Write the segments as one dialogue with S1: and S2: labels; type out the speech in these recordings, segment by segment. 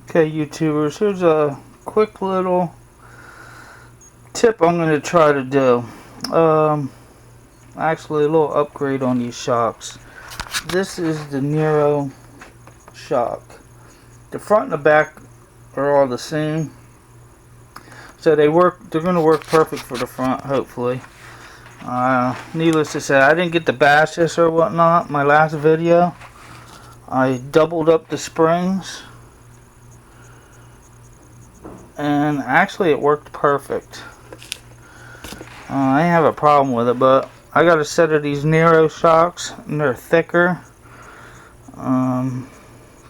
S1: Okay, YouTubers, here's a quick little tip I'm going to try to do. Actually, a little upgrade on these shocks. This is the NERO shock. The front and the back are all the same. So they're going to work perfect for the front, hopefully. Needless to say, I didn't get to bash this or whatnot my last video. I doubled up the springs. And actually it worked perfect. I have a problem with it, but I got a set of these NERO shocks, and they're thicker.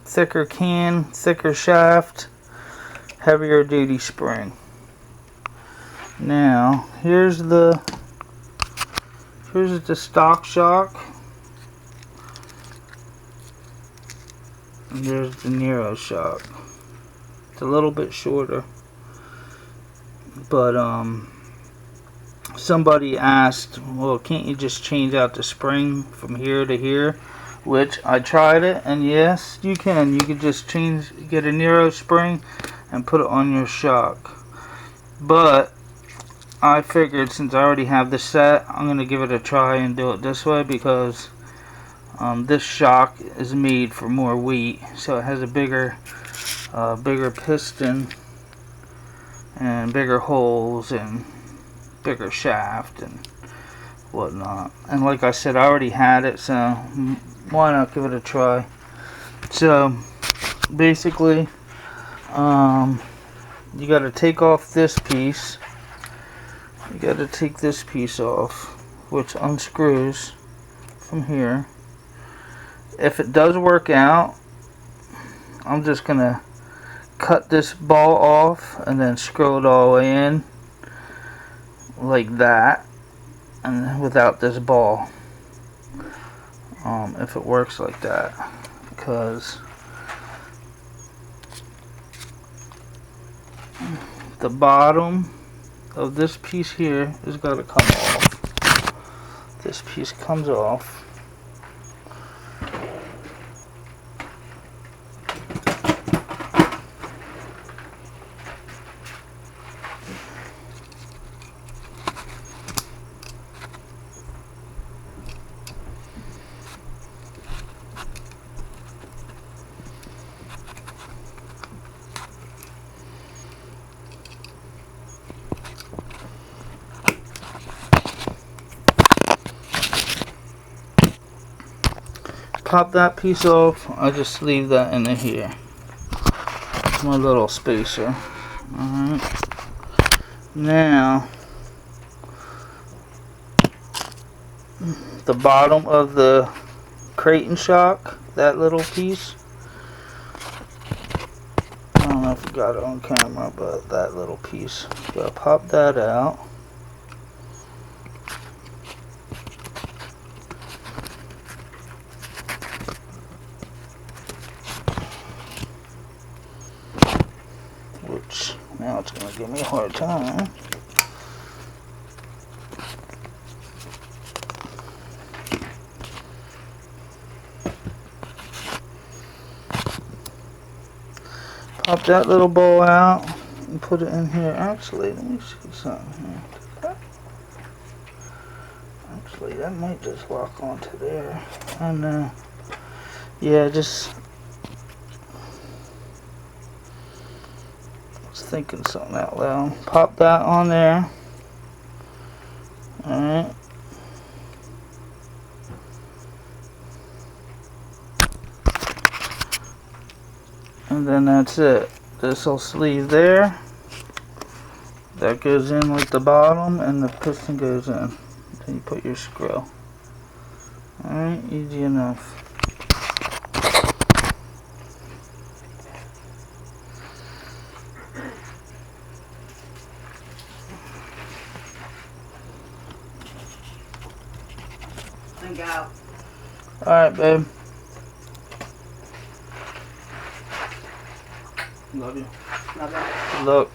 S1: Thicker can, thicker shaft, heavier duty spring. Now, here's the stock shock. And there's the NERO shock. It's a little bit shorter. But somebody asked, well, can't you just change out the spring from here to here? Which I tried it, and yes, you can. You can just get a NERO spring and put it on your shock. But I figured since I already have the set, I'm going to give it a try and do it this way, because this shock is made for more weight, so it has a bigger piston and bigger holes and bigger shaft and whatnot. And like I said, I already had it, so why not give it a try? So basically, you got to take off this piece. You got to take this piece off, which unscrews from here. If it does work out, I'm just gonna cut this ball off and then screw it all the way in like that, and without this ball, if it works like that, because the bottom of this piece here has got to come off. This piece comes off. Pop that piece off. I just leave that in here. It's my little spacer. Alright. Now, the bottom of the Kraton shock, that little piece. I don't know if you got it on camera, but that little piece. Gotta pop that out. Which, now it's going to give me a hard time. Pop that little bowl out and put it in here. Actually, let me see something here. Actually, that might just lock onto there. I know. Yeah, just thinking something out loud. Pop that on there. Alright. And then that's it. This will sleeve there. That goes in like the bottom, and the piston goes in. Then you put your screw. Alright, easy enough.
S2: Go.
S1: Alright, babe. Love you.
S2: Love you.
S1: Good luck.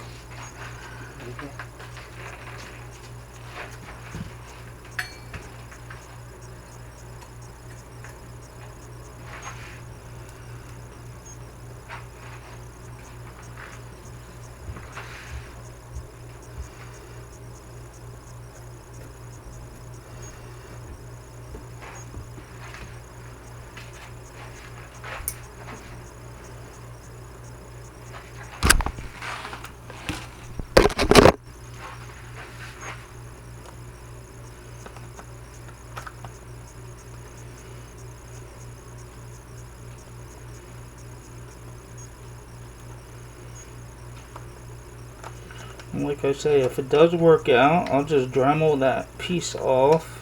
S1: And like I say, if it does work out, I'll just Dremel that piece off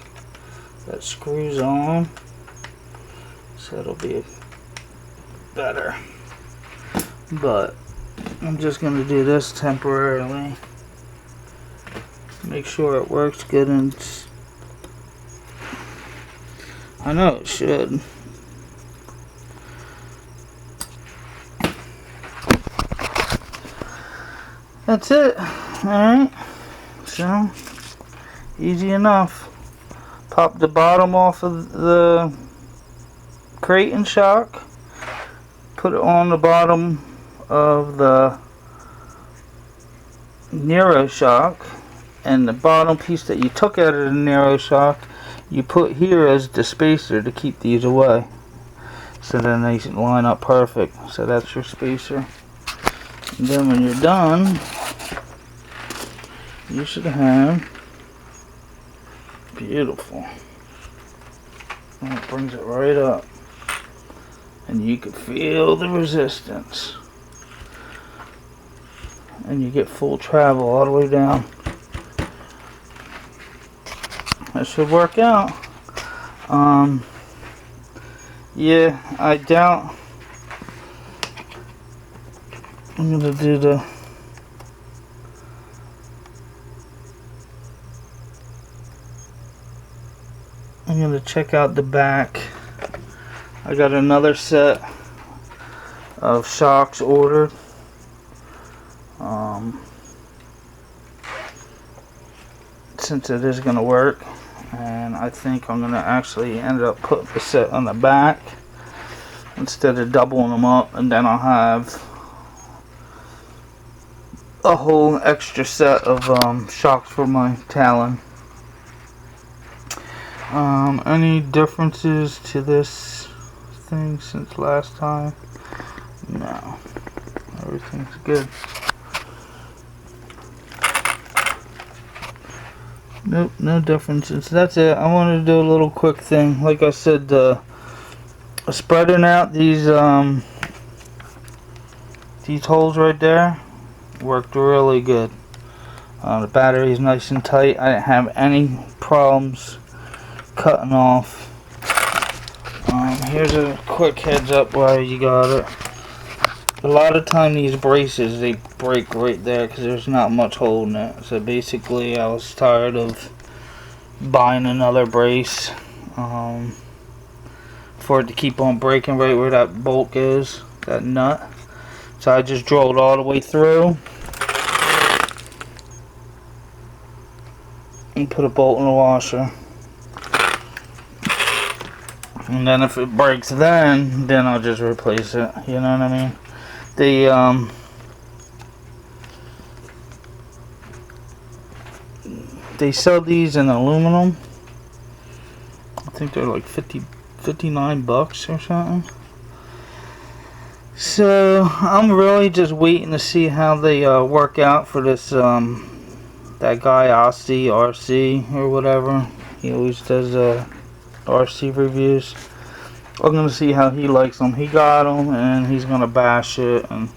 S1: that screws on, so it'll be better. But I'm just going to do this temporarily. Make sure it works good, and I know it should. That's it. Alright. So, easy enough. Pop the bottom off of the Kraton shock. Put it on the bottom of the NERO shock. And the bottom piece that you took out of the NERO shock, you put here as the spacer to keep these away. So then they line up perfect. So that's your spacer. And then when you're done, you should have beautiful. And it brings it right up. And you can feel the resistance. And you get full travel all the way down. That should work out. Yeah, I doubt I'm gonna do the I'm gonna check out the back. I got another set of shocks ordered. Since it is gonna work, and I think I'm gonna actually end up putting the set on the back instead of doubling them up, and then I'll have a whole extra set of shocks for my Talon. Any differences to this thing since last time? No, everything's good. Nope, no differences. That's it. I wanted to do a little quick thing. Like I said, spreading out these holes right there worked really good. The battery is nice and tight. I didn't have any problems cutting off. Here's a quick heads up while you got it. A lot of time these braces, they break right there because there's not much holding it. So basically I was tired of buying another brace for it to keep on breaking right where that bolt goes, that nut. So I just drilled all the way through and put a bolt in the washer. And then if it breaks then I'll just replace it. You know what I mean? They sell these in aluminum. I think they're like 59 bucks or something. So I'm really just waiting to see how they work out for this that guy RC or whatever. He always does RC reviews. I'm gonna see how he likes them. He got them and he's gonna bash it, and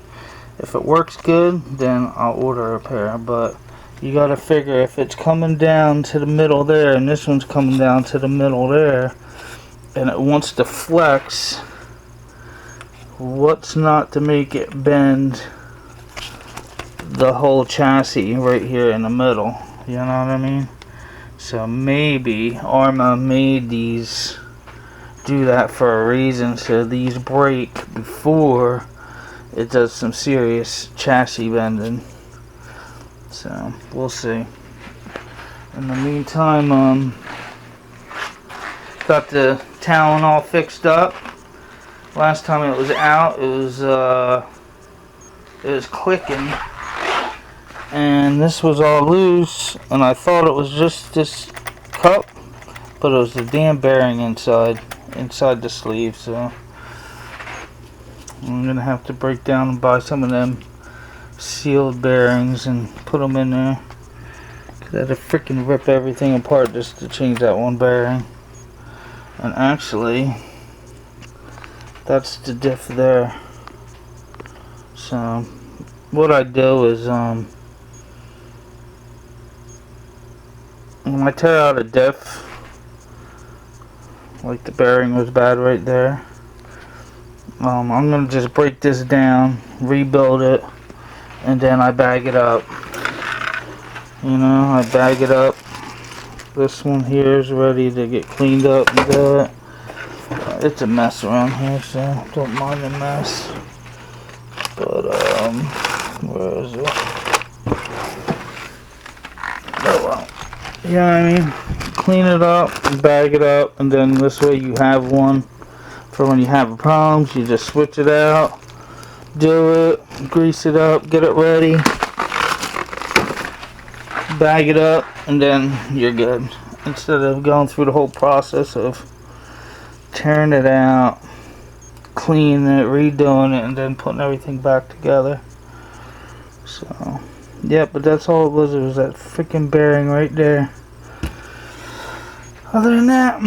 S1: if it works good then I'll order a pair. But you gotta figure, if it's coming down to the middle there and this one's coming down to the middle there and it wants to flex, what's not to make it bend the whole chassis right here in the middle? You know what I mean? So maybe Arrma made these do that for a reason, so these break before it does some serious chassis bending. So we'll see. In the meantime, got the Talon all fixed up. Last time it was out, it was clicking, and this was all loose, and I thought it was just this cup, but it was the damn bearing inside the sleeve. So I'm gonna have to break down and buy some of them sealed bearings and put them in there, because I had to freaking rip everything apart just to change that one bearing. And actually that's the diff there. So what I do is when I tear out a diff, like the bearing was bad right there, I'm gonna just break this down, rebuild it, and then I bag it up. You know, I bag it up. This one here is ready to get cleaned up and good. It's a mess around here, so don't mind the mess. But where is it? Oh well. You know what I mean? Clean it up, bag it up, and then this way you have one for when you have problems. You just switch it out, do it, grease it up, get it ready, bag it up, and then you're good. Instead of going through the whole process of tearing it out, cleaning it, redoing it, and then putting everything back together. So, yeah, but that's all it was. It was that freaking bearing right there. Other than that,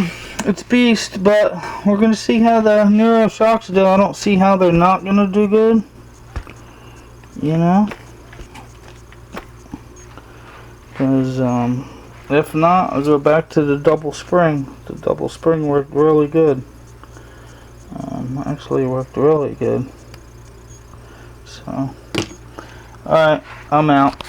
S1: it's beast, but we're going to see how the NERO Shocks do. I don't see how they're not going to do good. You know? Because, if not, I'll go back to the double spring. The double spring worked really good. Actually worked really good. So, alright, I'm out.